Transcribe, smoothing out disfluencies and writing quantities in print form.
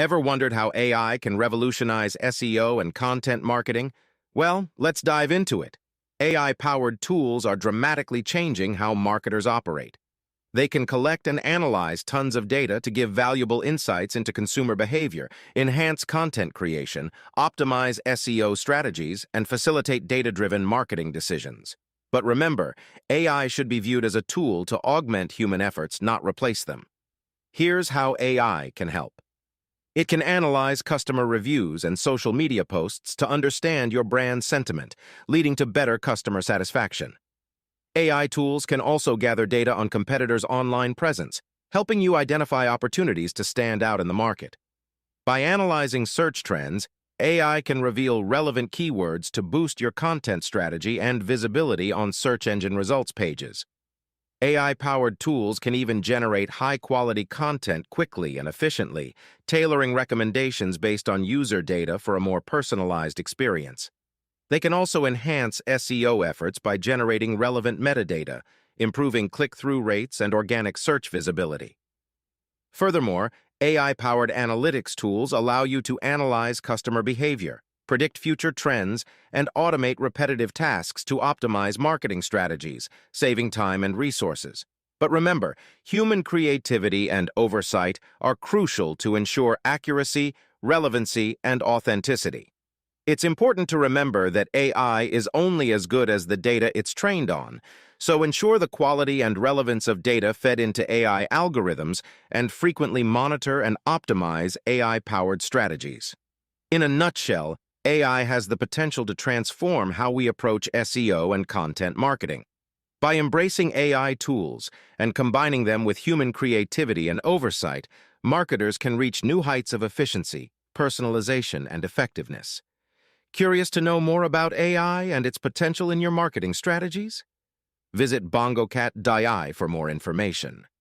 Ever wondered how AI can revolutionize SEO and content marketing? Well, let's dive into it. AI-powered tools are dramatically changing how marketers operate. They can collect and analyze tons of data to give valuable insights into consumer behavior, enhance content creation, optimize SEO strategies, and facilitate data-driven marketing decisions. But remember, AI should be viewed as a tool to augment human efforts, not replace them. Here's how AI can help. It can analyze customer reviews and social media posts to understand your brand sentiment, leading to better customer satisfaction. AI tools can also gather data on competitors' online presence, helping you identify opportunities to stand out in the market. By analyzing search trends, AI can reveal relevant keywords to boost your content strategy and visibility on search engine results pages. AI-powered tools can even generate high-quality content quickly and efficiently, tailoring recommendations based on user data for a more personalized experience. They can also enhance SEO efforts by generating relevant metadata, improving click-through rates and organic search visibility. Furthermore, AI-powered analytics tools allow you to analyze customer behavior, predict future trends, and automate repetitive tasks to optimize marketing strategies, saving time and resources. But remember, human creativity and oversight are crucial to ensure accuracy, relevancy, and authenticity. It's important to remember that AI is only as good as the data it's trained on, so ensure the quality and relevance of data fed into AI algorithms and frequently monitor and optimize AI-powered strategies. In a nutshell, AI has the potential to transform how we approach SEO and content marketing. By embracing AI tools and combining them with human creativity and oversight, marketers can reach new heights of efficiency, personalization, and effectiveness. Curious to know more about AI and its potential in your marketing strategies? Visit bongocat.ai for more information.